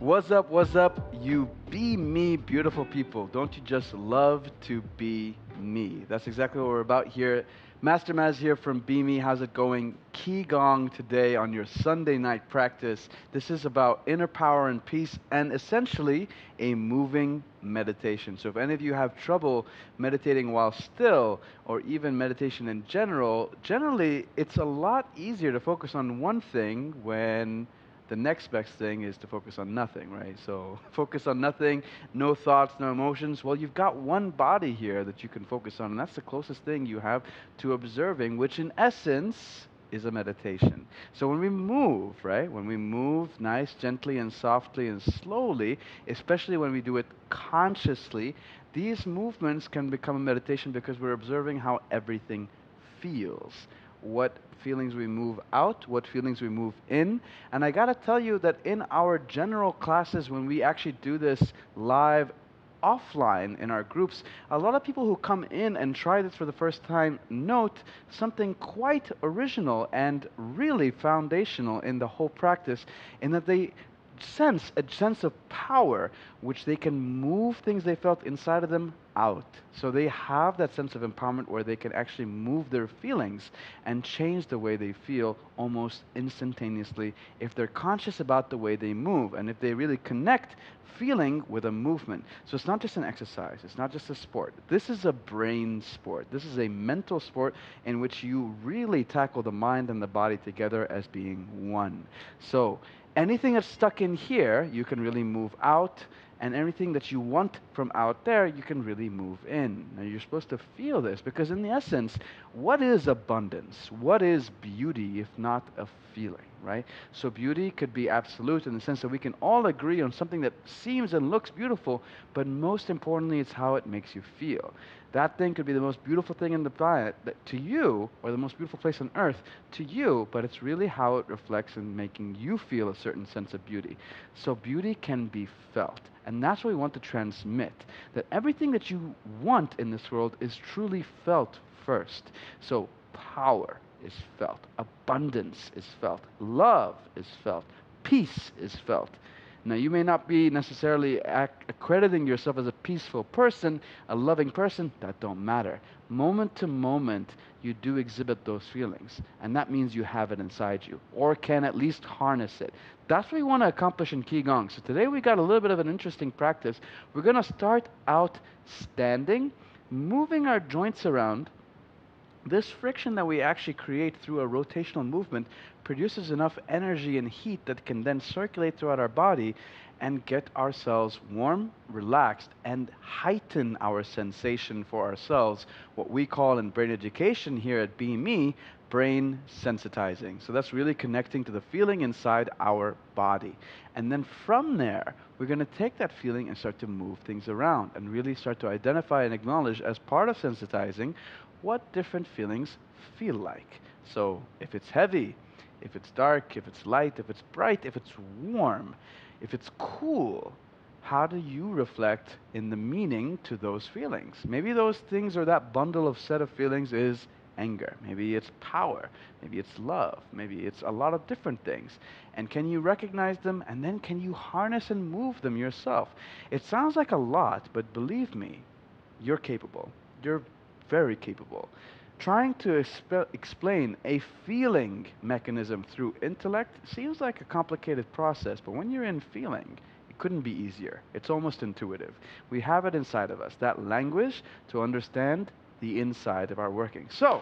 What's up, you be me beautiful people? Don't you just love to be me? That's exactly what we're about here. Master Maz here from Be Me. How's it going? KiGong today on your Sunday night practice. This is about inner power and peace and essentially a moving meditation. So if any of you have trouble meditating while still or even meditation in general, generally it's a lot easier to focus on one thing when the next best thing is to focus on nothing, right? So focus on nothing, no thoughts, no emotions. Well, you've got one body here that you can focus on, and that's the closest thing you have to observing, which in essence is a meditation. So when we move, right, when we move nice, gently and softly and slowly, especially when we do it consciously, these movements can become a meditation because we're observing how everything feels, what feelings we move out, what feelings we move in. And I gotta tell you that in our general classes, when we actually do this live offline in our groups, a lot of people who come in and try this for the first time note something quite original and really foundational in the whole practice, in that they sense a sense of power, which they can move things they felt inside of them out. So they have that sense of empowerment where they can actually move their feelings and change the way they feel almost instantaneously if they're conscious about the way they move and if they really connect feeling with a movement. So it's not just an exercise, it's not just a sport. This is a brain sport. This is a mental sport in which you really tackle the mind and the body together as being one. So anything that's stuck in here, you can really move out, and everything that you want from out there, you can really move in. Now, you're supposed to feel this because, in the essence, what is abundance? What is beauty if not a feeling, right? So, beauty could be absolute in the sense that we can all agree on something that seems and looks beautiful, but most importantly, it's how it makes you feel. That thing could be the most beautiful thing in the planet to you, or the most beautiful place on earth to you, but it's really how it reflects in making you feel a certain sense of beauty. So beauty can be felt. And that's what we want to transmit, that everything that you want in this world is truly felt first. So power is felt, abundance is felt, love is felt, peace is felt. Now, you may not be necessarily accrediting yourself as a peaceful person, a loving person. That don't matter. Moment to moment, you do exhibit those feelings, and that means you have it inside you, or can at least harness it. That's what we want to accomplish in Qigong. So today we got a little bit of an interesting practice. We're going to start out standing, moving our joints around. This friction that we actually create through a rotational movement produces enough energy and heat that can then circulate throughout our body and get ourselves warm, relaxed, and heighten our sensation for ourselves, what we call in brain education here at Be Me, brain sensitizing. So that's really connecting to the feeling inside our body. And then from there, we're going to take that feeling and start to move things around and really start to identify and acknowledge as part of sensitizing what different feelings feel like. So if it's heavy, if it's dark, if it's light, if it's bright, if it's warm, if it's cool, how do you reflect in the meaning to those feelings? Maybe those things or that bundle of set of feelings is anger. Maybe it's power. Maybe it's love. Maybe it's a lot of different things. And can you recognize them, and then can you harness and move them yourself? It sounds like a lot, but believe me, you're capable. You're very capable. Trying to explain a feeling mechanism through intellect seems like a complicated process, but when you're in feeling, it couldn't be easier. It's almost intuitive. We have it inside of us, that language to understand the inside of our working. So,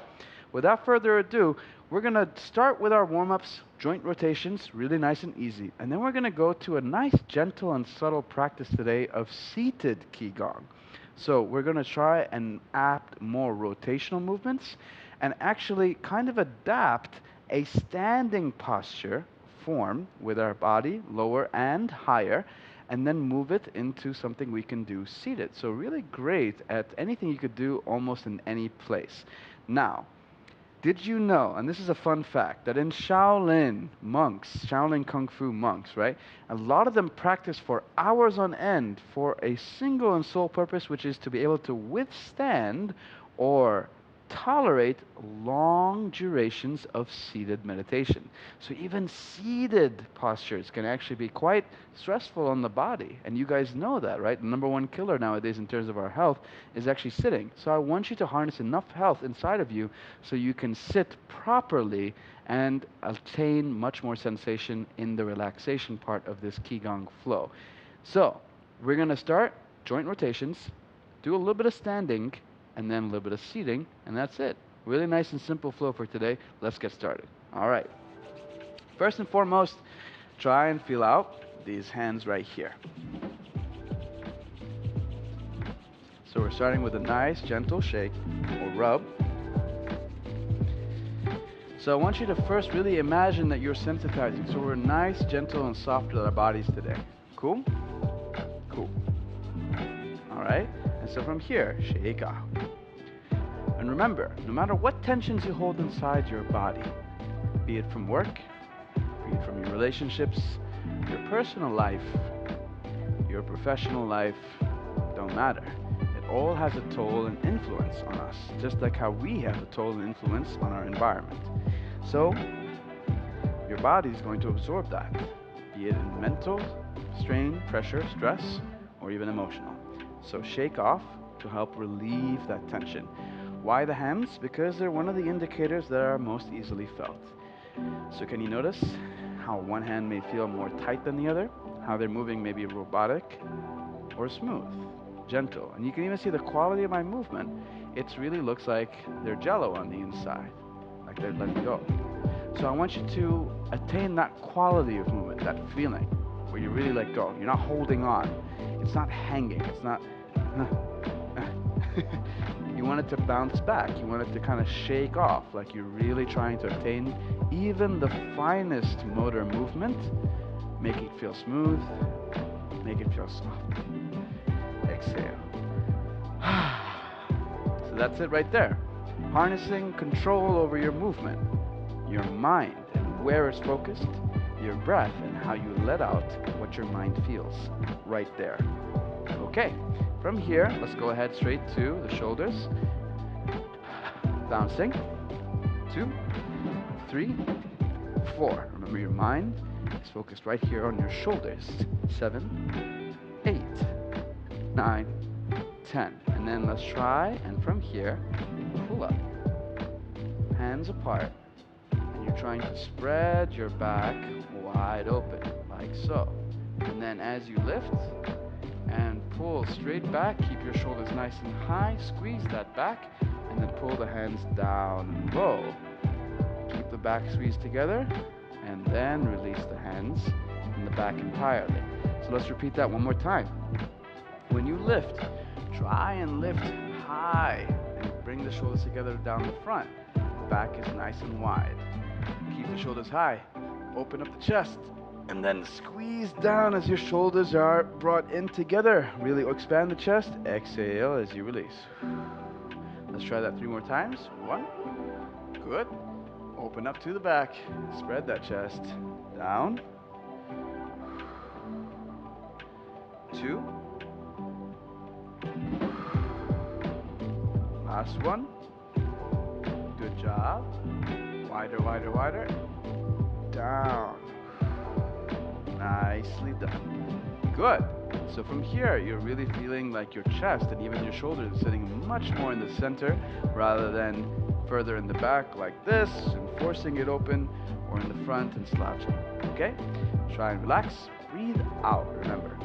without further ado, we're going to start with our warm-ups, joint rotations, really nice and easy. And then we're going to go to a nice, gentle, and subtle practice today of seated Qigong. So we're going to try and apt more rotational movements and actually kind of adapt a standing posture form with our body, lower and higher, and then move it into something we can do seated. So really great at anything you could do almost in any place. Now, did you know, and this is a fun fact, that in Shaolin monks, Shaolin Kung Fu monks, right, a lot of them practice for hours on end for a single and sole purpose, which is to be able to withstand or tolerate long durations of seated meditation. So even seated postures can actually be quite stressful on the body. And you guys know that, right? The number one killer nowadays in terms of our health is actually sitting. So I want you to harness enough health inside of you so you can sit properly and attain much more sensation in the relaxation part of this Qigong flow. So we're going to start joint rotations, do a little bit of standing, and then a little bit of seating, and that's it. Really nice and simple flow for today. Let's get started. All right. First and foremost, try and feel out these hands right here. So we're starting with a nice gentle shake or rub. So I want you to first really imagine that you're sensitizing. So we're nice, gentle, and soft with our bodies today. Cool? Cool. All right. And so from here, shake out. And remember, no matter what tensions you hold inside your body, be it from work, be it from your relationships, your personal life, your professional life, don't matter. It all has a toll and influence on us, just like how we have a toll and influence on our environment. So, your body is going to absorb that, be it in mental, strain, pressure, stress, or even emotional. So shake off to help relieve that tension. Why the hands? Because they're one of the indicators that are most easily felt. So can you notice how one hand may feel more tight than the other? How they're moving maybe robotic or smooth, gentle. And you can even see the quality of my movement. It really looks like they're jello on the inside, like they're letting go. So I want you to attain that quality of movement, that feeling, where you really let go. You're not holding on. It's not hanging. It's not... You want it to bounce back. You want it to kind of shake off, like you're really trying to attain even the finest motor movement. Make it feel smooth. Make it feel soft. Exhale. So that's it right there. Harnessing control over your movement, your mind and where it's focused, your breath and how you let out what your mind feels right there. Okay. From here, let's go ahead straight to the shoulders. Bouncing. 2, 3, 4. Remember, your mind is focused right here on your shoulders. 7, 8, 9, 10. And then let's try, and from here, pull up. Hands apart. And you're trying to spread your back wide open, like so. And then as you lift, and pull straight back, keep your shoulders nice and high, squeeze that back, and then pull the hands down and low. Keep the back squeezed together, and then release the hands in the back entirely. So let's repeat that one more time. When you lift, try and lift high, and bring the shoulders together down the front. The back is nice and wide. Keep the shoulders high, open up the chest, and then squeeze down as your shoulders are brought in together. Really expand the chest. Exhale as you release. Let's try that 3 more times. 1. Good. Open up to the back. Spread that chest. Down. 2. Last one. Good job. Wider, wider, wider. Down. Nicely done. Good. So from here, you're really feeling like your chest and even your shoulders are sitting much more in the center rather than further in the back like this and forcing it open, or in the front and slouching. Okay? Try and relax. Breathe out, remember.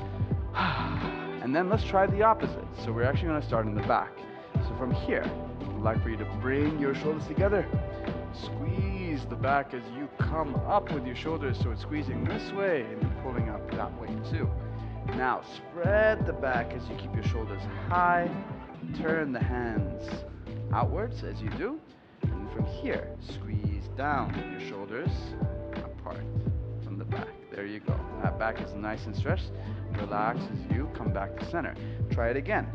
And then let's try the opposite. So we're actually going to start in the back. So from here, I'd like for you to bring your shoulders together. Squeeze the back as you come up with your shoulders, so it's squeezing this way and you're pulling up that way too. Now spread the back as you keep your shoulders high. Turn the hands outwards as you do. And from here, squeeze down with your shoulders apart from the back. There you go. That back is nice and stretched. Relax as you come back to center. Try it again.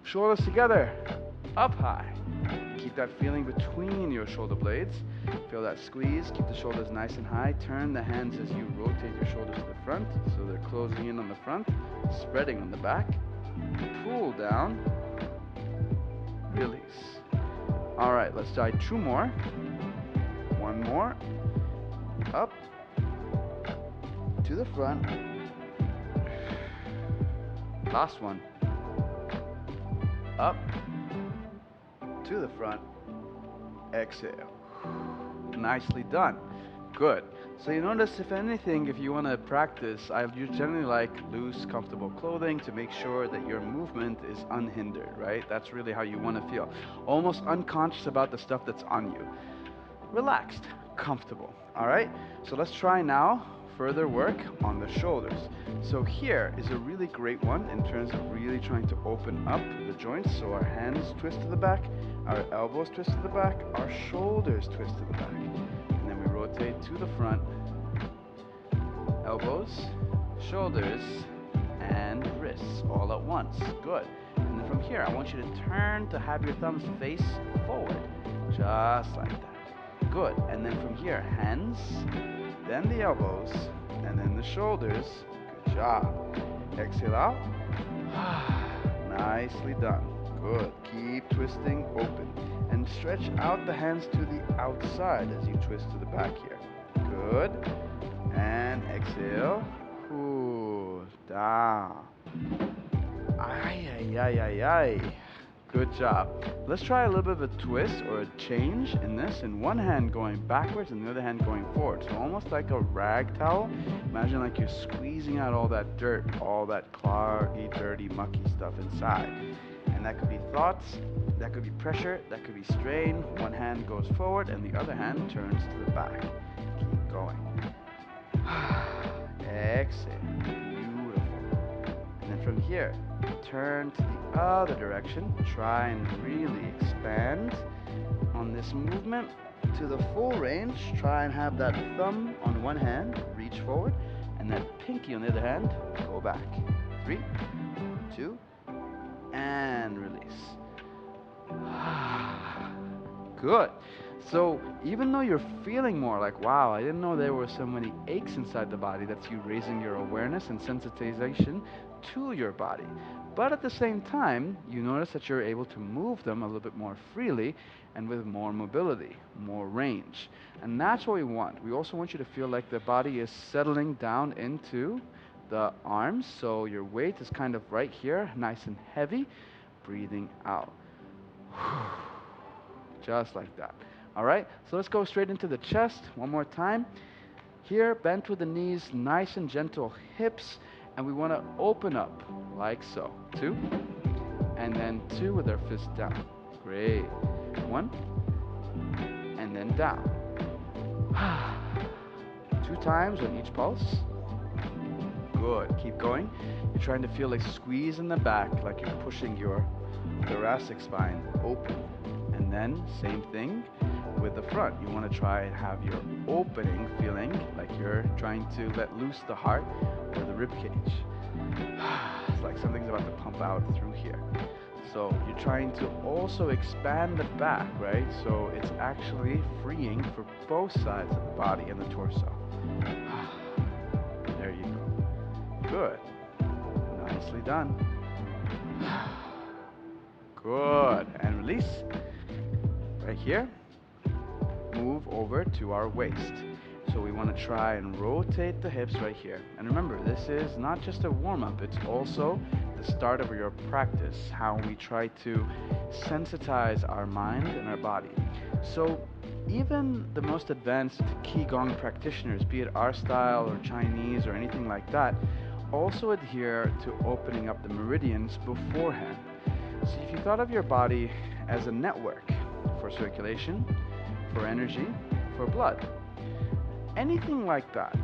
Shoulders together, up high. Keep that feeling between your shoulder blades. Feel that squeeze. Keep the shoulders nice and high. Turn the hands as you rotate your shoulders to the front, so they're closing in on the front, spreading on the back. Pull down. Release. All right, let's try 2 more. 1 more. Up to the front. Last one. Up to the front. Exhale. Nicely done. Good. So you notice, if anything, if you want to practice, I generally like loose, comfortable clothing to make sure that your movement is unhindered, right? That's really how you want to feel. Almost unconscious about the stuff that's on you. Relaxed, comfortable. All right? So let's try now further work on the shoulders. So here is a really great one in terms of really trying to open up the joints. So our hands twist to the back, our elbows twist to the back, our shoulders twist to the back. And then we rotate to the front. Elbows, shoulders, and wrists all at once. Good. And then from here, I want you to turn to have your thumbs face forward. Just like that. Good. And then from here, hands, then the elbows, and then the shoulders. Good job. Exhale out. Nicely done. Good. Keep twisting open. And stretch out the hands to the outside as you twist to the back here. Good. And exhale. Ooh, down. Ay, ay, ay, ay, ay. Good job. Let's try a little bit of a twist or a change in this. In one hand going backwards and the other hand going forward. So almost like a rag towel. Imagine like you're squeezing out all that dirt, all that cloggy, dirty, mucky stuff inside. And that could be thoughts, that could be pressure, that could be strain. One hand goes forward and the other hand turns to the back. Keep going. Exhale. Beautiful. And then from here, turn to the other direction. Try and really expand on this movement to the full range. Try and have that thumb on one hand, reach forward, and that pinky on the other hand, go back. 3, 2, and release. Good. So even though you're feeling more like, wow, I didn't know there were so many aches inside the body, that's you raising your awareness and sensitization to your body. But at the same time, you notice that you're able to move them a little bit more freely and with more mobility, more range. And that's what we want. We also want you to feel like the body is settling down into the arms. So your weight is kind of right here, nice and heavy. Breathing out. Just like that. All right, so let's go straight into the chest one more time. Here, bent with the knees, nice and gentle hips, and we want to open up like so. 2, and then 2 with our fist down. Great. 1, and then down. 2 times on each pulse. Good. Keep going. You're trying to feel like squeeze in the back, like you're pushing your thoracic spine open. And then same thing with the front. You want to try and have your opening feeling like you're trying to let loose the heart or the rib cage. It's like something's about to pump out through here. So you're trying to also expand the back, right? So it's actually freeing for both sides of the body and the torso. There you go. Good. Nicely done. Good. And release. Right here. Move over to our waist. So we want to try and rotate the hips right here. And remember, this is not just a warm-up, it's also the start of your practice, how we try to sensitize our mind and our body. So even the most advanced Qigong practitioners, be it our style or Chinese or anything like that, also adhere to opening up the meridians beforehand. So if you thought of your body as a network for circulation, for energy, for blood, anything like that,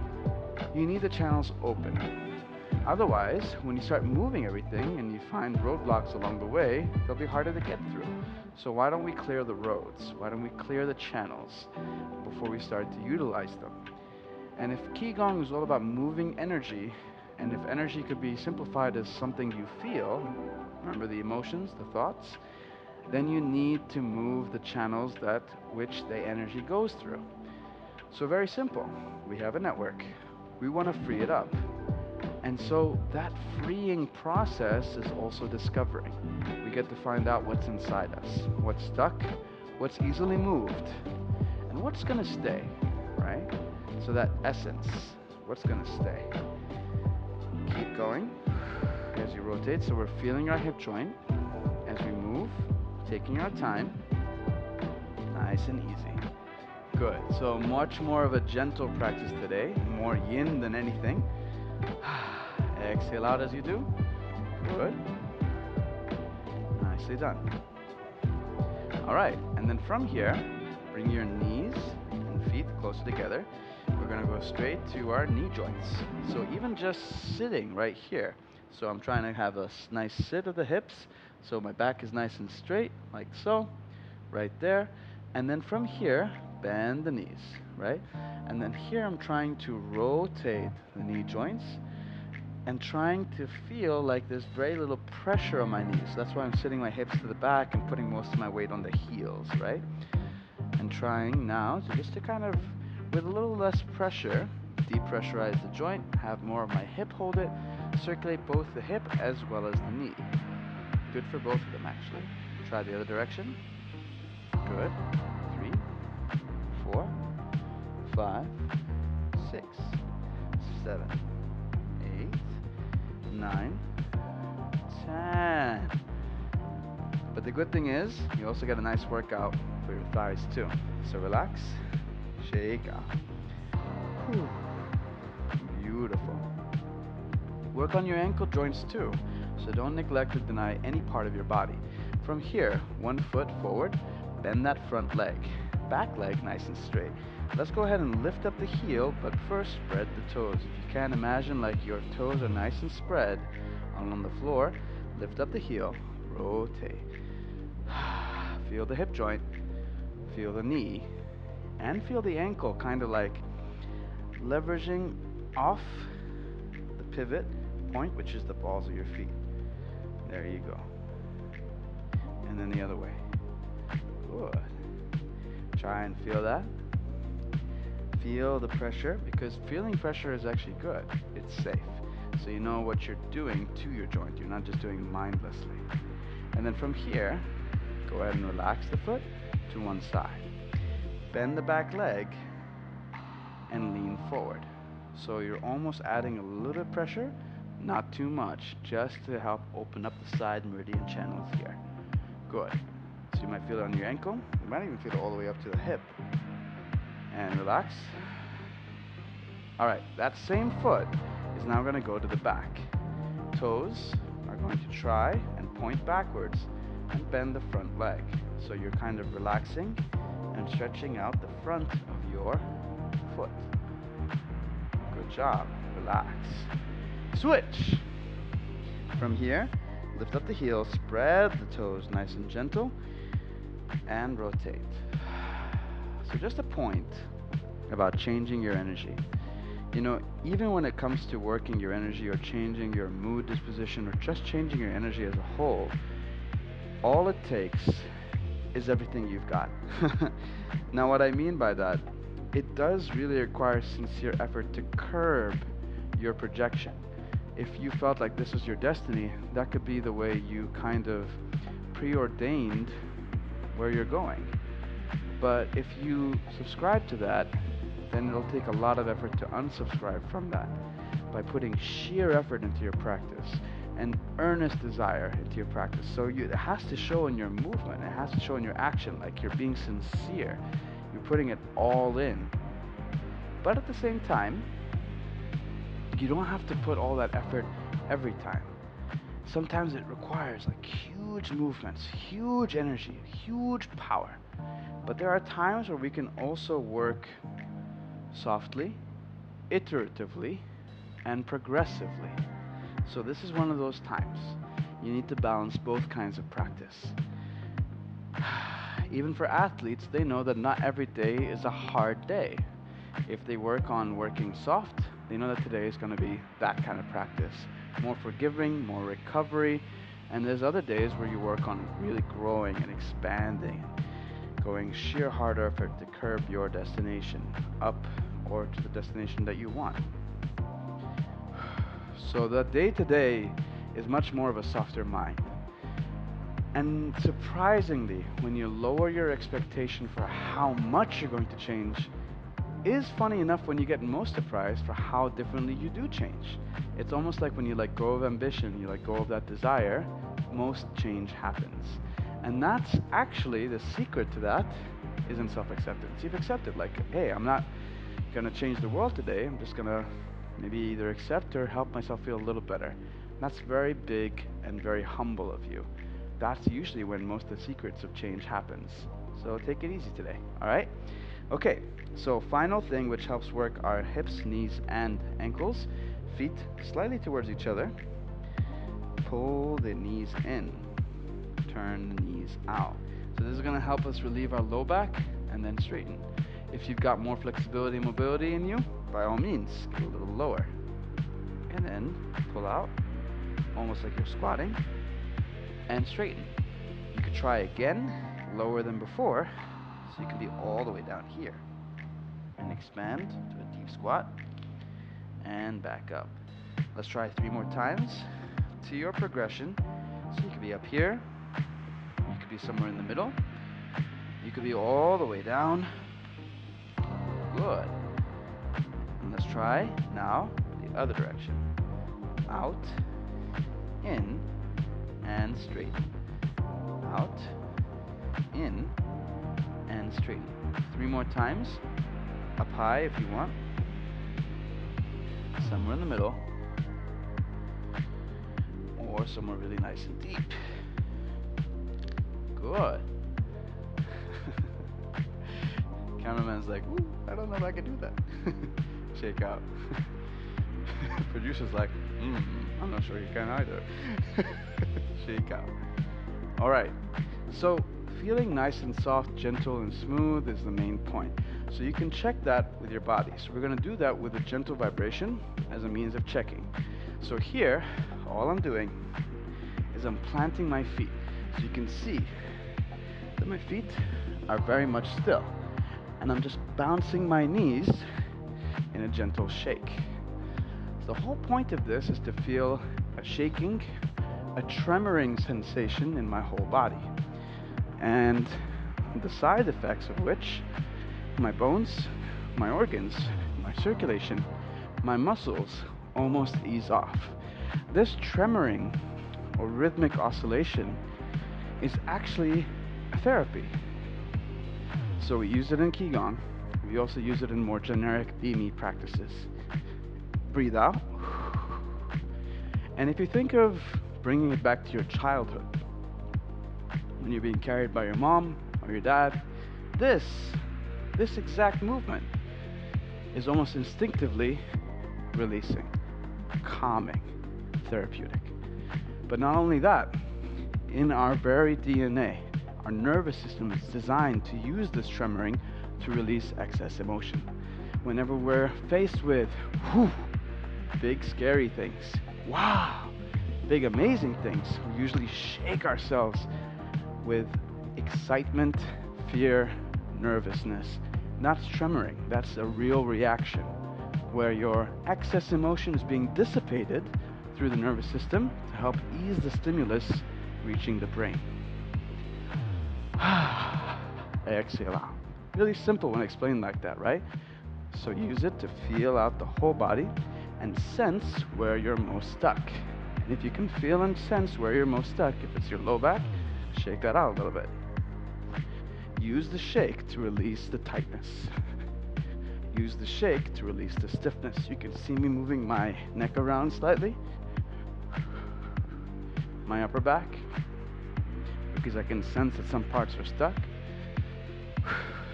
you need the channels open. Otherwise, when you start moving everything and you find roadblocks along the way, they'll be harder to get through. So why don't we clear the roads? Why don't we clear the channels before we start to utilize them? And if Qigong is all about moving energy, and if energy could be simplified as something you feel, remember the emotions, the thoughts, then you need to move the channels that which the energy goes through. So very simple. We have a network. We want to free it up. And so that freeing process is also discovering. We get to find out what's inside us, what's stuck, what's easily moved, and what's going to stay, right? So that essence, what's going to stay. Keep going as you rotate. So we're feeling our hip joint as we move, taking our time, nice and easy. Good. So much more of a gentle practice today, more yin than anything. Exhale out as you do. Good. Nicely done. All right, and then from here, bring your knees and feet closer together. We're going to go straight to our knee joints. So even just sitting right here. So I'm trying to have a nice sit of the hips. So my back is nice and straight, like so, right there. And then from here, bend the knees, right? And then here I'm trying to rotate the knee joints and trying to feel like there's very little pressure on my knees. So that's why I'm sitting my hips to the back and putting most of my weight on the heels, right? And trying now to just to kind of, with a little less pressure, depressurize the joint, have more of my hip hold it, circulate both the hip as well as the knee. Good for both of them, actually. Try the other direction. Good. 3, 4, 5, 6, 7, 8, 9, 10. But the good thing is, you also get a nice workout for your thighs too. So relax, shake out. Whew. Beautiful. Work on your ankle joints too. So don't neglect or deny any part of your body. From here, 1 foot forward, bend that front leg. Back leg nice and straight. Let's go ahead and lift up the heel, but first spread the toes. If you can, imagine like your toes are nice and spread on the floor. Lift up the heel, rotate. Feel the hip joint, feel the knee, and feel the ankle kind of like leveraging off the pivot point, which is the balls of your feet. There you go. And then the other way. Good. Try and feel that. Feel the pressure, because feeling pressure is actually good. It's safe. So you know what you're doing to your joint. You're not just doing it mindlessly. And then from here, go ahead and relax the foot to one side. Bend the back leg and lean forward. So you're almost adding a little bit of pressure, not too much, just to help open up the side meridian channels here. Good. So you might feel it on your ankle. You might even feel it all the way up to the hip. And relax. All right, that same foot is now going to go to the back. Toes are going to try and point backwards and bend the front leg. So you're kind of relaxing and stretching out the front of your foot. Good job. Relax. Switch. From here, lift up the heels, spread the toes nice and gentle, and rotate. So just a point about changing your energy. You know, even when it comes to working your energy or changing your mood disposition or just changing your energy as a whole, all it takes is everything you've got. Now, what I mean by that, it does really require sincere effort to curb your projection. If you felt like this was your destiny, that could be the way you kind of preordained where you're going. But if you subscribe to that, then it'll take a lot of effort to unsubscribe from that by putting sheer effort into your practice and earnest desire into your practice. So it has to show in your movement, it has to show in your action, like you're being sincere, you're putting it all in. But at the same time, you don't have to put all that effort every time. Sometimes it requires like huge movements, huge energy, huge power. But there are times where we can also work softly, iteratively, and progressively. So this is one of those times. You need to balance both kinds of practice. Even for athletes, they know that not every day is a hard day. If they work on working soft, they know that today is going to be that kind of practice. More forgiving, more recovery, and there's other days where you work on really growing and expanding, going sheer hard effort to curb your destination up or to the destination that you want. So the day-to-day is much more of a softer mind. And surprisingly, when you lower your expectation for how much you're going to change, is funny enough when you get most surprised for how differently you do change. It's almost like when you let go of ambition, you let go of that desire, most change happens. And that's actually the secret to that is in self-acceptance. You've accepted, like, hey, I'm not gonna change the world today, I'm just gonna maybe either accept or help myself feel a little better. That's very big and very humble of you. That's usually when most of the secrets of change happens. So take it easy today, all right? Okay, so final thing which helps work are hips, knees, and ankles. Feet slightly towards each other. Pull the knees in. Turn the knees out. So this is going to help us relieve our low back and then straighten. If you've got more flexibility and mobility in you, by all means, go a little lower. And then pull out, almost like you're squatting, and straighten. You could try again, lower than before, so you can be all the way down here. And expand to a deep squat, and back up. Let's try 3 more times to your progression. So you could be up here, you could be somewhere in the middle, you could be all the way down. Good. And let's try now the other direction. Out, in, and straighten. Out, in, and straighten. 3 more times. Up high if you want. Somewhere in the middle. Or somewhere really nice and deep. Good. Cameraman's like, ooh, I don't know if I can do that. Shake out. Producer's like, I'm not sure you can either. Shake out. All right. So feeling nice and soft, gentle, and smooth is the main point. So you can check that with your body. So we're going to do that with a gentle vibration as a means of checking. So here, all I'm doing is I'm planting my feet. So you can see that my feet are very much still. And I'm just bouncing my knees in a gentle shake. So the whole point of this is to feel a shaking, a tremoring sensation in my whole body. And the side effects of which, my bones, my organs, my circulation, my muscles almost ease off. This tremoring or rhythmic oscillation is actually a therapy. So we use it in Qigong. We also use it in more generic BME practices. Breathe out. And if you think of bringing it back to your childhood, when you're being carried by your mom or your dad, this exact movement is almost instinctively releasing, calming, therapeutic. But not only that, in our very DNA, our nervous system is designed to use this tremoring to release excess emotion. Whenever we're faced with big scary things, wow, big amazing things, we usually shake ourselves with excitement, fear, nervousness. Not tremoring, that's a real reaction where your excess emotion is being dissipated through the nervous system to help ease the stimulus reaching the brain. Exhale out. Really simple when explained like that, right? So use it to feel out the whole body and sense where you're most stuck. And if you can feel and sense where you're most stuck, if it's your low back, shake that out a little bit. Use the shake to release the tightness. Use the shake to release the stiffness. You can see me moving my neck around slightly, my upper back, because I can sense that some parts are stuck.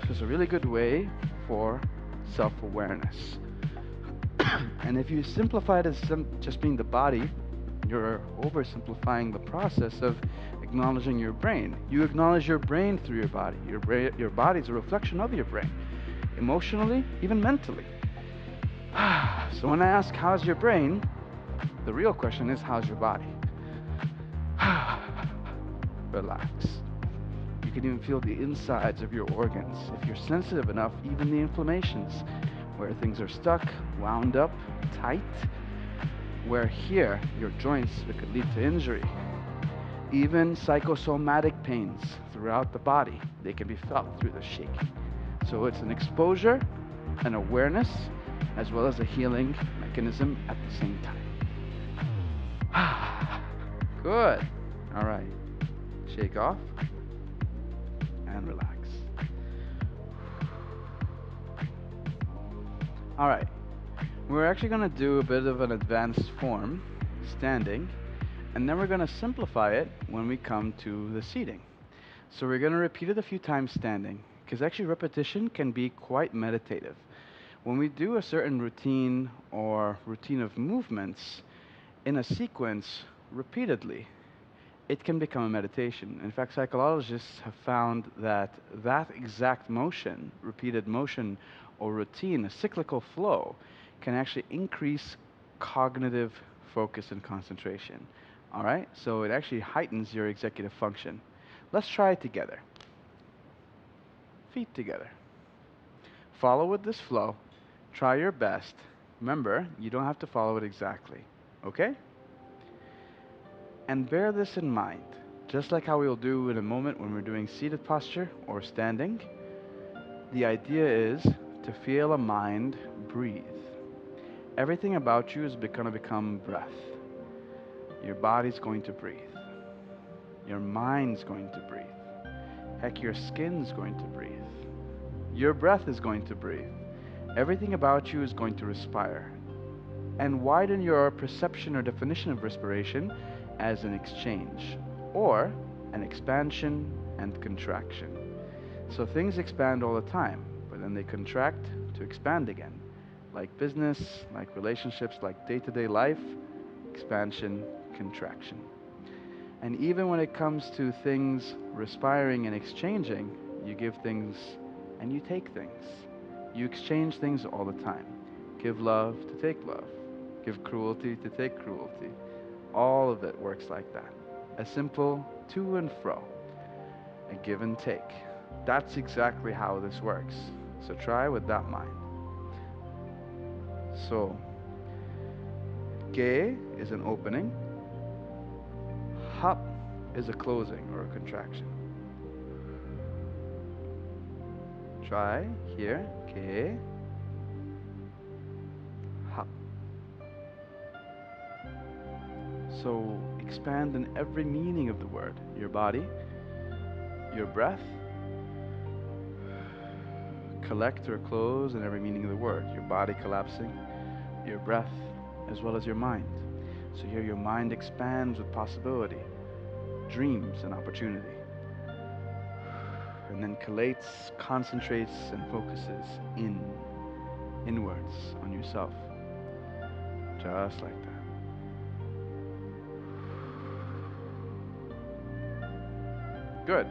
This is a really good way for self-awareness. And if you simplify it as just being the body, you're oversimplifying the process of acknowledging your brain. You acknowledge your brain through your body. Your body is a reflection of your brain, emotionally, even mentally. So when I ask, how's your brain? The real question is, how's your body? Relax. You can even feel the insides of your organs. If you're sensitive enough, even the inflammations, where things are stuck, wound up, tight, where here, your joints, it could lead to injury. Even psychosomatic pains throughout the body, they can be felt through the shaking. So it's an exposure, an awareness, as well as a healing mechanism at the same time. Good. All right. Shake off and relax. All right. We're actually going to do a bit of an advanced form, standing, and then we're going to simplify it when we come to the seating. So we're going to repeat it a few times standing, because actually repetition can be quite meditative. When we do a certain routine or routine of movements in a sequence repeatedly, it can become a meditation. In fact, psychologists have found that that exact motion, repeated motion or routine, a cyclical flow, can actually increase cognitive focus and concentration. All right? So it actually heightens your executive function. Let's try it together. Feet together. Follow with this flow. Try your best. Remember, you don't have to follow it exactly. Okay? And bear this in mind. Just like how we'll do in a moment when we're doing seated posture or standing, the idea is to feel a mind breathe. Everything about you is going to become breath. Your body's going to breathe. Your mind's going to breathe. Heck, your skin's going to breathe. Your breath is going to breathe. Everything about you is going to respire. And widen your perception or definition of respiration as an exchange or an expansion and contraction. So things expand all the time, but then they contract to expand again. Like business, like relationships, like day-to-day life, expansion, contraction. And even when it comes to things respiring and exchanging, you give things and you take things. You exchange things all the time. Give love to take love. Give cruelty to take cruelty. All of it works like that. A simple to and fro. A give and take. That's exactly how this works. So try with that mind. So, GAE is an opening. HAP is a closing or a contraction. Try here. GAE. HAP. So expand in every meaning of the word. Your body, your breath, collect or close in every meaning of the word. Your body collapsing, your breath, as well as your mind. So here your mind expands with possibility, dreams and opportunity. And then collates, concentrates, and focuses inwards on yourself. Just like that. Good.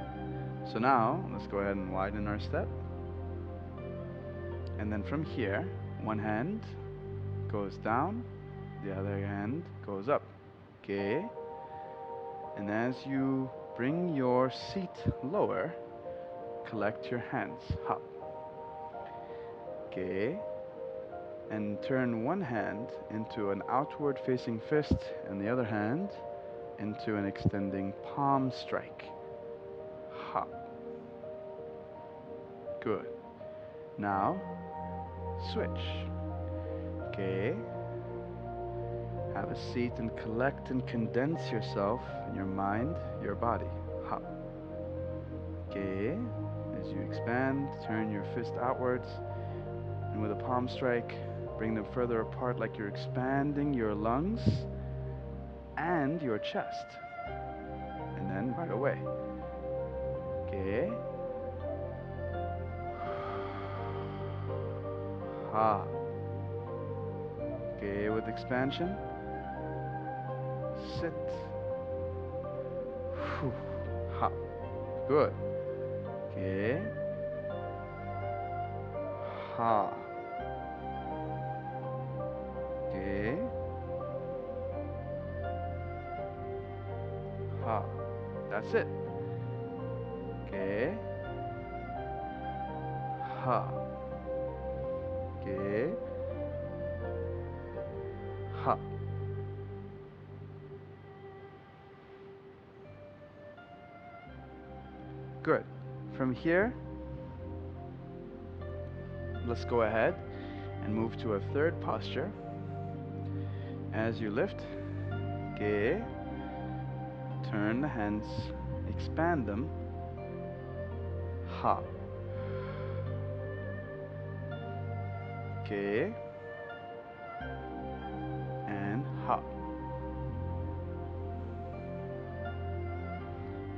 So now, let's go ahead and widen our step. And then from here, one hand goes down, the other hand goes up. Okay? And as you Bring your seat lower. Collect your hands. Hop. Okay. And turn one hand into an outward facing fist and the other hand into an extending palm strike. Hop. Good. Now, switch. Okay. Have a seat and collect and condense yourself in your mind, your body. Hop. Okay. As you expand, turn your fist outwards. And with a palm strike, bring them further apart like you're expanding your lungs and your chest. And then right away. Okay. Ha. Okay, with expansion. Sit. Whew. Ha. Good. Okay. Ha. Okay. Ha. That's it. Okay. Ha. Okay. Ha. Good. From here, let's go ahead and move to a third posture. As you lift, okay, turn the hands, expand them, ha. Okay, and ha.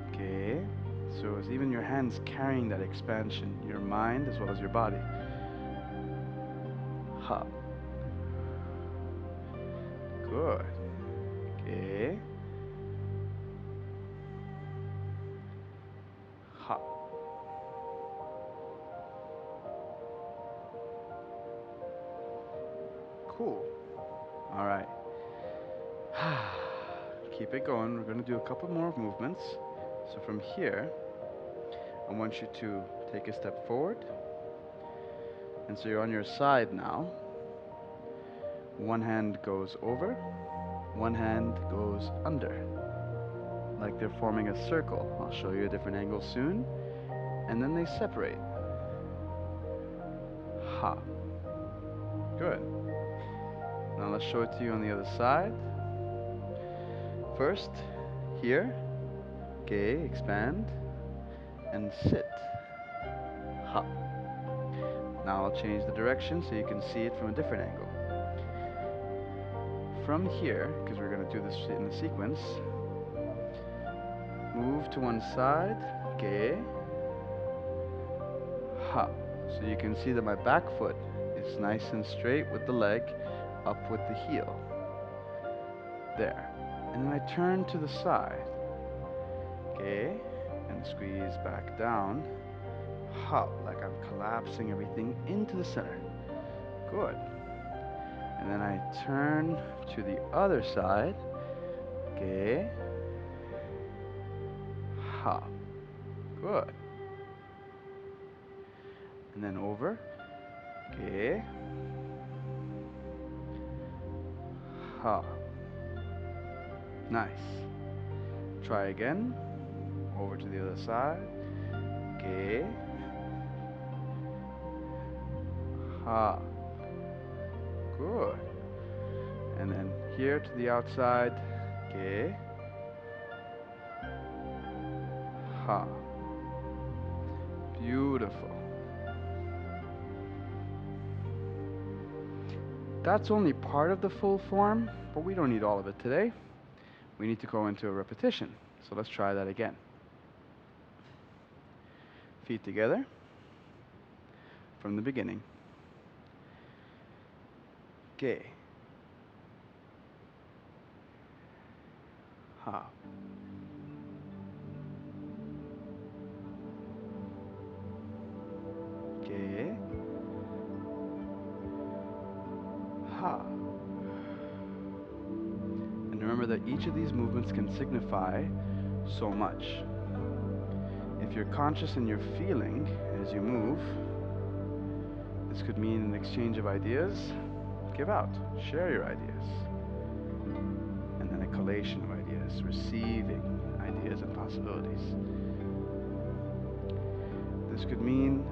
Okay, so it's even your hands carrying that expansion, your mind as well as your body. Ha. Good. Okay. Ha. Cool. All right. Keep it going. We're going to do a couple more movements. So from here, I want you to take a step forward. And so you're on your side now. One hand goes over, one hand goes under, like they're forming a circle. I'll show you a different angle soon. And then they separate. Ha. Good. Now let's show it to you on the other side. First, here. Okay, expand. And sit. Ha. Now I'll change the direction so you can see it from a different angle. From here, because we're going to do this in a sequence, move to one side. Okay. Ha. So you can see that my back foot is nice and straight with the leg up with the heel. There. And then I turn to the side. Okay. And squeeze back down. Ha. Like I'm collapsing everything into the center. Good. And then I turn to the other side. Okay. Ha. Good. And then over. Okay. Ha. Nice. Try again. Over to the other side. Okay. Ha. Good. And then here to the outside. Okay. Ha. Beautiful. That's only part of the full form, but we don't need all of it today. We need to go into a repetition. So let's try that again. Feet together. From the beginning. Okay. Ha. Okay. Ha. And remember that each of these movements can signify so much. If you're conscious and you're feeling as you move, this could mean an exchange of ideas. Give out, share your ideas. And then a collation of ideas, receiving ideas and possibilities. This could mean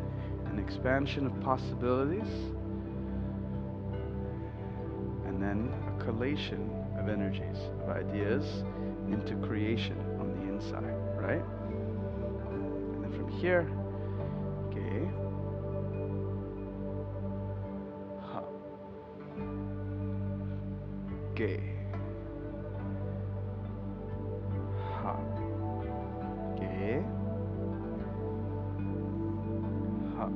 an expansion of possibilities, and then a collation of energies, of ideas into creation on the inside, right? And then from here, GAE HAP, GAE HAP, GAE HAP,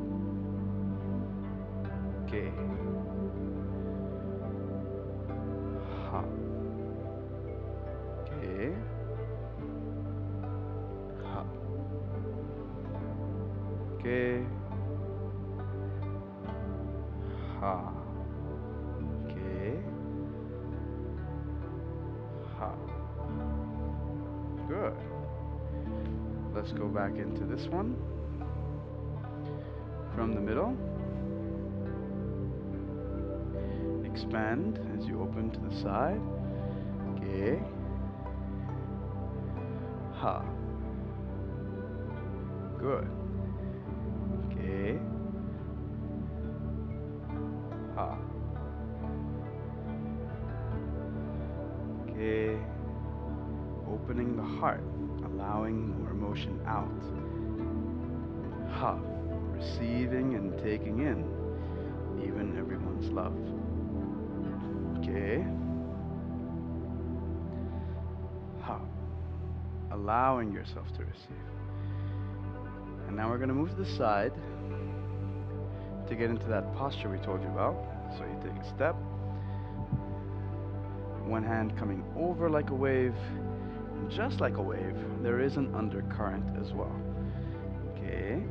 GAE HAP, GAE HAP, GAE HAP, GAE HAP. Good. Let's go back into this one. From the middle. Expand as you open to the side. GAE HAP. Good. GAE HAP. GAE. Opening the heart, allowing more emotion out. HAP. Receiving and taking in even everyone's love. GAE HAP. Allowing yourself to receive. And now we're going to move to the side to get into that posture we told you about. So you take a step, one hand coming over like a wave, and just like a wave, there is an undercurrent as well. Okay.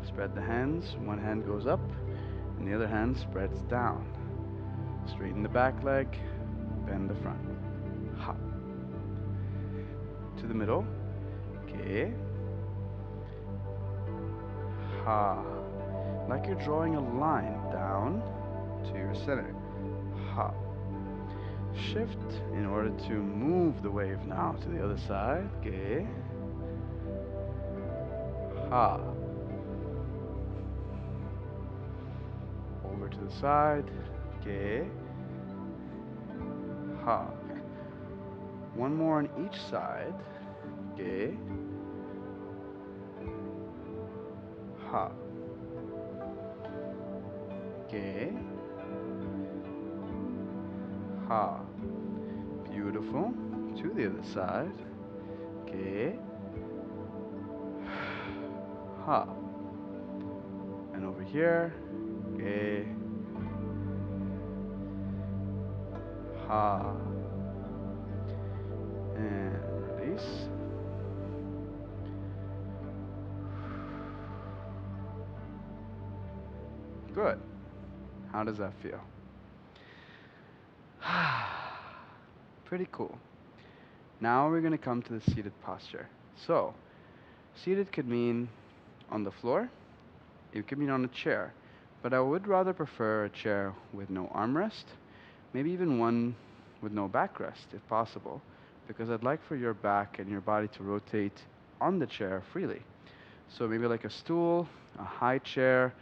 Spread the hands, one hand goes up, and the other hand spreads down. Straighten the back leg, bend the front. Hop. To the middle. Okay. Ha. Like you're drawing a line down to your center. Ha. Shift in order to move the wave now to the other side. Okay. Ha. Over to the side. Okay. Ha. One more on each side. Okay. Ha. Okay. Ha. Beautiful. To the other side. Okay. Ha. And over here. Okay. Ha. And release. Good. How does that feel? Pretty cool. Now we're going to come to the seated posture. So, seated could mean on the floor. It could mean on a chair. But I would rather prefer a chair with no armrest. Maybe even one with no backrest, if possible. Because I'd like for your back and your body to rotate on the chair freely. So maybe like a stool, a high chair,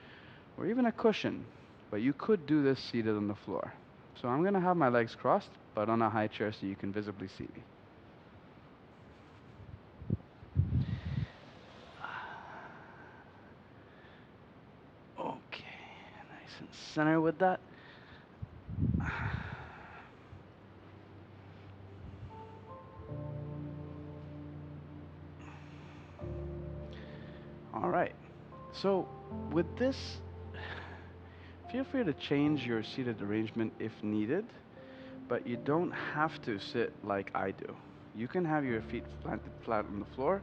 or even a cushion. But you could do this seated on the floor. So I'm going to have my legs crossed, but on a high chair so you can visibly see me. Okay, nice and center with that. All right. So with this, feel free to change your seated arrangement if needed, but you don't have to sit like I do. You can have your feet planted flat on the floor.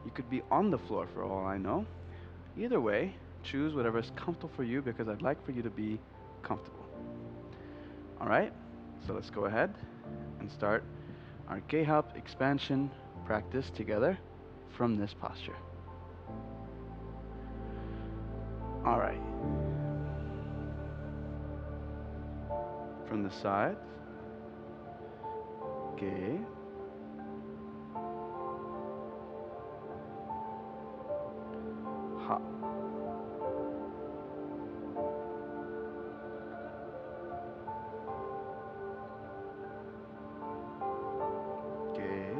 You could be on the floor for all I know. Either way, choose whatever is comfortable for you because I'd like for you to be comfortable. All right, so let's go ahead and start our GAE HAP expansion practice together from this posture. All right. From the side. GAE. HAP. GAE.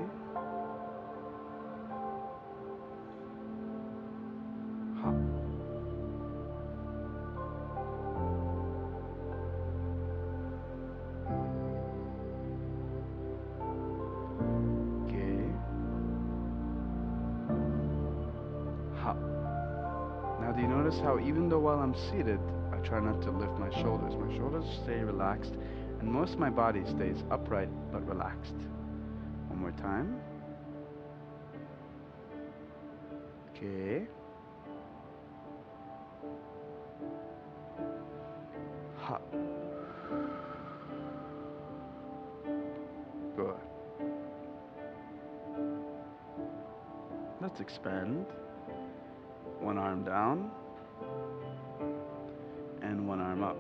HAP. GAE. HAP. Now do you notice how even though while I'm seated, I try not to lift my shoulders. My shoulders stay relaxed and most of my body stays upright but relaxed. One more time. GAE. HAP. Good. Let's expand. One arm down and one arm up.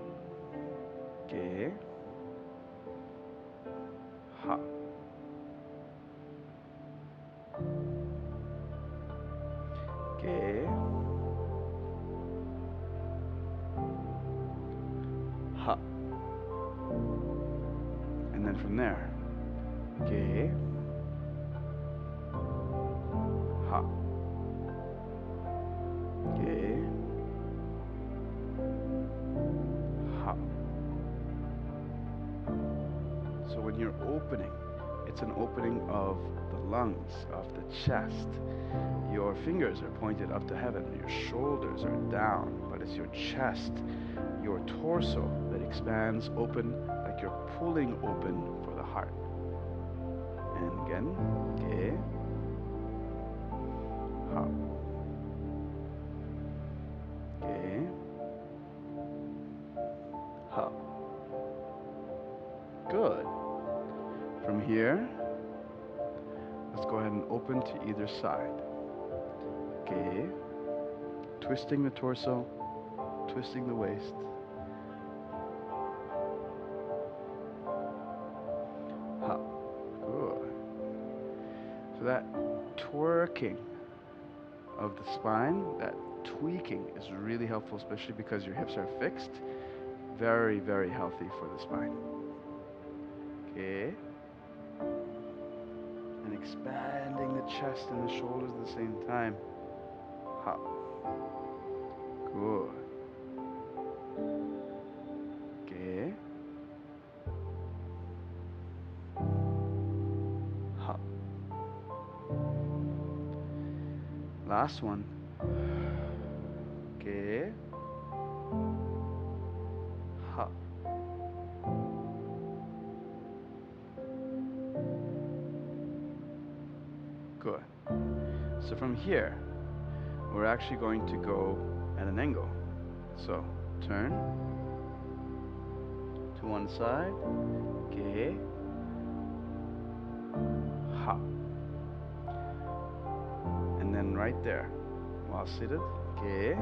GAE. HAP. GAE. HAP. And then from there, GAE. HAP. GAE. HAP. So when you're opening, it's an opening of the lungs, of the chest. Your fingers are pointed up to heaven. Your shoulders are down, but it's your chest, your torso that expands open like you're pulling open for the heart. And again, GAE. HAP. GAE. HAP. Good. From here, let's go ahead and open to either side. GAE. Twisting the torso, twisting the waist. HAP. Good. So that twerking of the spine, that tweaking is really helpful, especially because your hips are fixed. Very, very healthy for the spine. GAE. And expanding the chest and the shoulders at the same time. HAP. Good. GAE. HAP. Last one. GAE. HAP. Good. So from here, we're actually going to go at an angle. So turn to one side, GAE, HAP. And then right there, while seated, GAE,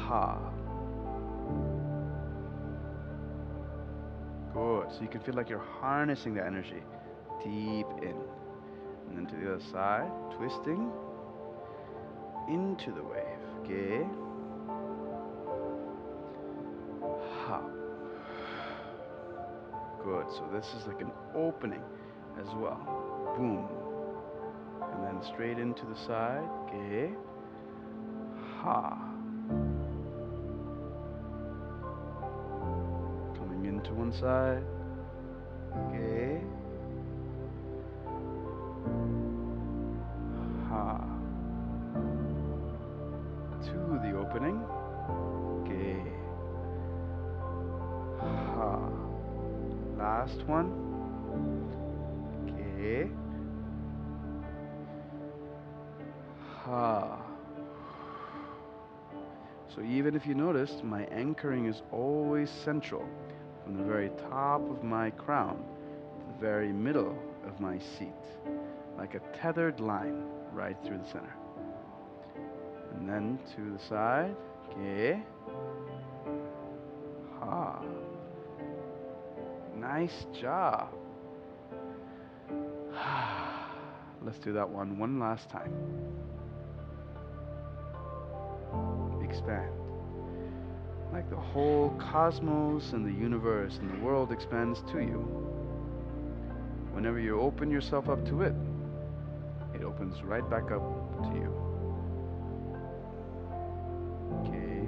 HAP. Good. So you can feel like you're harnessing the energy deep in. And then to the other side, twisting into the wave. GAE. HAP. Good. So this is like an opening as well. Boom. And then straight into the side. GAE. HAP. Coming into one side. GAE. HAP. To the opening. GAE. HAP. Last one. GAE. HAP. So even if you noticed, my anchoring is always central, from the very top of my crown to the very middle of my seat. like a tethered line right through the center. And then to the side. GAE HAP. Nice job. Let's do that one last time. Expand. Like the whole cosmos and the universe and the world expands to you. Whenever you open yourself up to it, it opens right back up to you. Okay.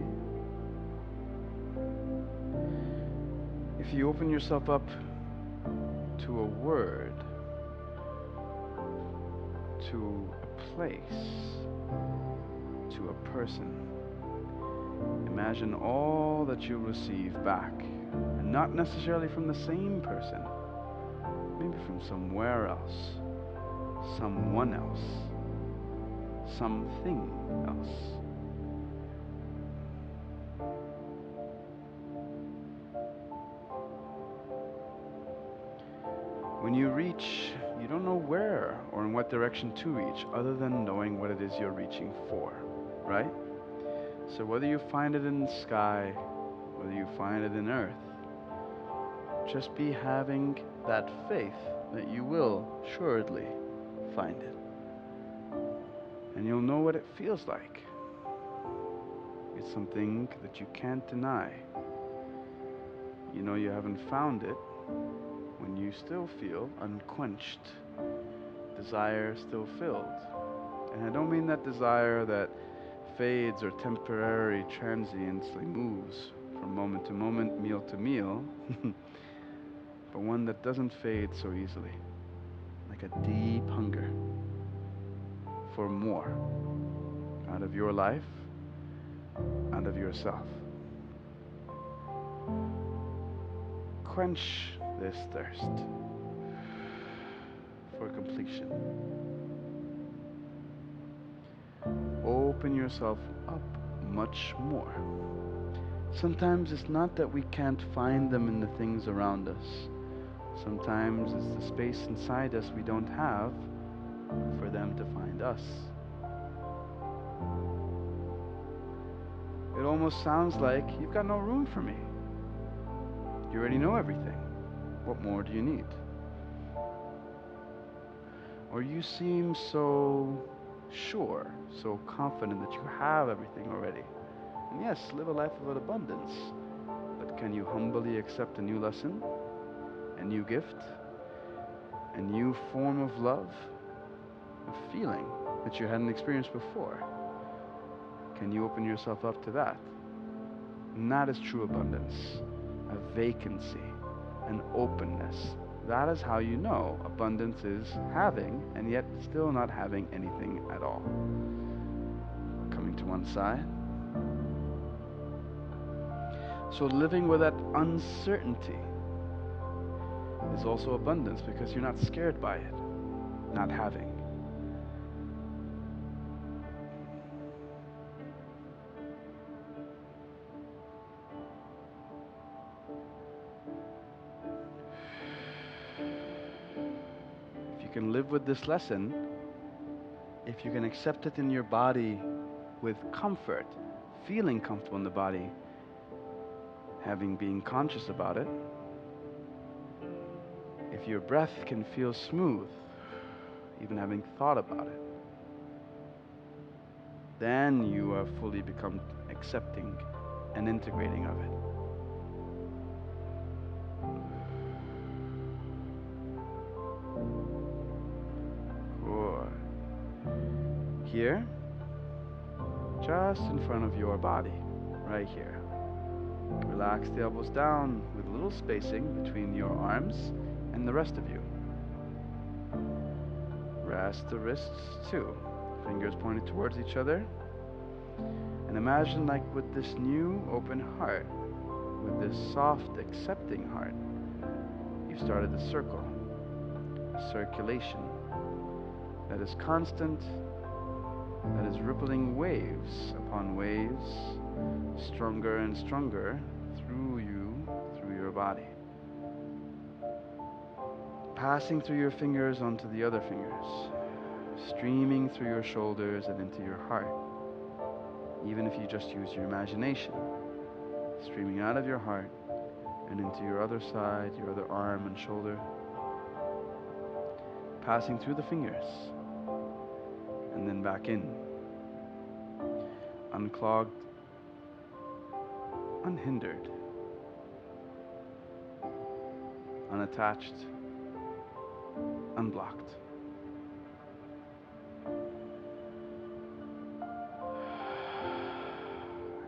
If you open yourself up to a word, to a place, to a person, imagine all that you'll receive back, and not necessarily from the same person, maybe from somewhere else, someone else, something else. When you reach, you don't know where or in what direction to reach, other than knowing what it is you're reaching for, right? So whether you find it in the sky, whether you find it in earth, just be having that faith that you will assuredly find it. And you'll know what it feels like. It's something that you can't deny. You know you haven't found it when you still feel unquenched, desire still filled. And I don't mean that desire that fades or temporary transiently moves from moment to moment, meal to meal, but one that doesn't fade so easily, like a deep hunger for more out of your life, out of yourself. Quench this thirst for completion. Open yourself up much more. Sometimes it's not that we can't find them in the things around us. Sometimes it's the space inside us we don't have for them to find us. It almost sounds like you've got no room for me. You already know everything. What more do you need? Or you seem so sure, so confident that you have everything already. And yes, live a life of abundance. But can you humbly accept a new lesson, a new gift, a new form of love, a feeling that you hadn't experienced before? Can you open yourself up to that? And that is true abundance, a vacancy, an openness. That is how you know abundance is having and yet still not having anything at all. Coming to one side. So living with that uncertainty is also abundance, because you're not scared by it, not having. If you can live with this lesson, if you can accept it in your body with comfort, feeling comfortable in the body, having being conscious about it, if your breath can feel smooth, even having thought about it, then you have fully become accepting and integrating of it. Good. Here, just in front of your body, right here. Relax the elbows down with a little spacing between your arms and the rest of you. Rest the wrists too. Fingers pointed towards each other. And imagine, like with this new open heart, with this soft accepting heart, you've started a circle, a circulation that is constant, that is rippling waves upon waves, stronger and stronger through you, through your body. passing through your fingers onto the other fingers, streaming through your shoulders and into your heart. Even if you just use your imagination, streaming out of your heart and into your other side, your other arm and shoulder, passing through the fingers and then back in, unclogged, unhindered, unattached, unblocked.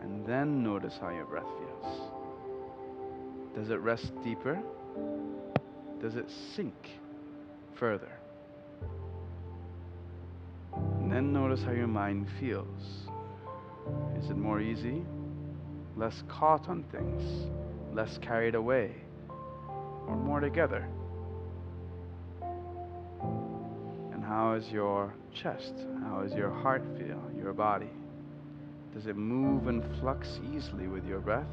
And then notice how your breath feels. Does it rest deeper? Does it sink further? And then notice how your mind feels. Is it more easy? Less caught on things? Less carried away? Or more together? And how is your chest? How is your heart feel? Your body? Does it move and flux easily with your breath?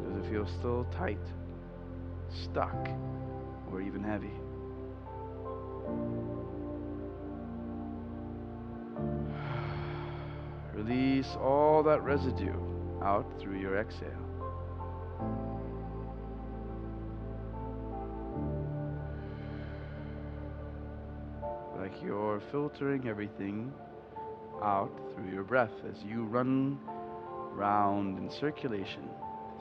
Does it feel still tight, stuck, or even heavy? Release all that residue out through your exhale. Like you're filtering everything out through your breath as you run round in circulation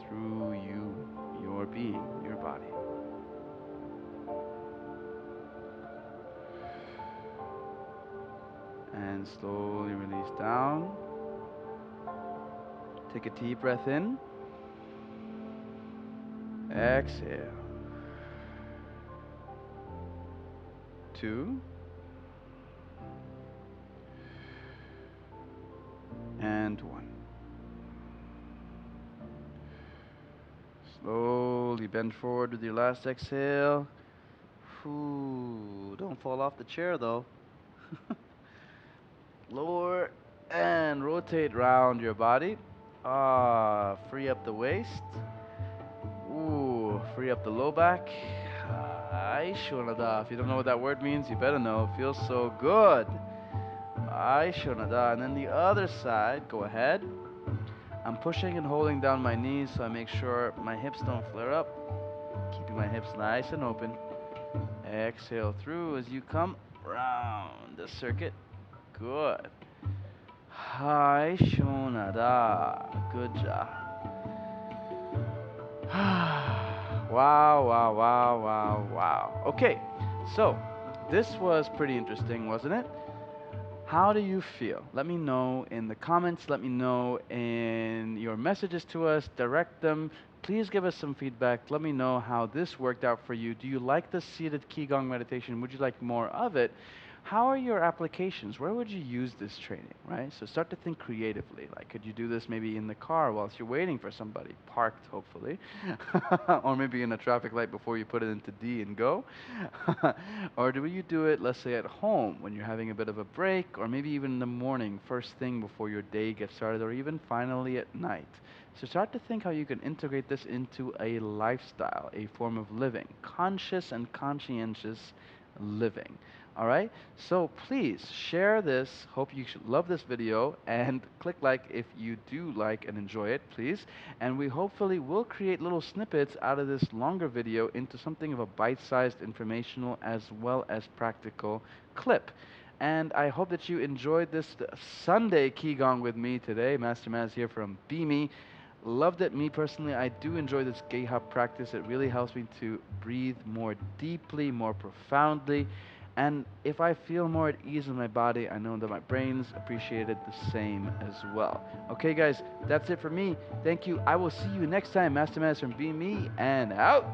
through you, your being, your body. And slowly release down. Take a deep breath in. Exhale. 2. And 1. Slowly bend forward with your last exhale. Ooh, don't fall off the chair though. Lower and rotate round your body. Free up the waist. Ooh, free up the low back. Ay, shonada. If you don't know what that word means, you better know. It feels so good. Ay, shonada. And then the other side, go ahead. I'm pushing and holding down my knees so I make sure my hips don't flare up. Keeping my hips nice and open. Exhale through as you come round the circuit. Good. Hi, Shonada. Good job. Wow, wow, wow, wow, wow. Okay, so this was pretty interesting, wasn't it? How do you feel? Let me know in the comments. Let me know in your messages to us. Direct them. Please give us some feedback. Let me know how this worked out for you. Do you like the seated Qigong meditation? Would you like more of it? How are your applications? Where would you use this training, right? So start to think creatively. Like, could you do this maybe in the car whilst you're waiting for somebody, parked hopefully, or maybe in a traffic light before you put it into D and go? Or do you do it, let's say, at home when you're having a bit of a break, or maybe even in the morning, first thing before your day gets started, or even finally at night? So start to think how you can integrate this into a lifestyle, a form of living, conscious and conscientious living. All right, so please share this. Hope you should love this video, and click like if you do like and enjoy it, please. And we hopefully will create little snippets out of this longer video into something of a bite-sized informational as well as practical clip. And I hope that you enjoyed this Sunday Qigong with me today. Master Maz here from BME. Loved it. Me personally, I do enjoy this GAE HAP practice. It really helps me to breathe more deeply, more profoundly. And if I feel more at ease in my body, I know that my brain's appreciated the same as well. Okay, guys, that's it for me. Thank you. I will see you next time. Master Maz from BME, and out.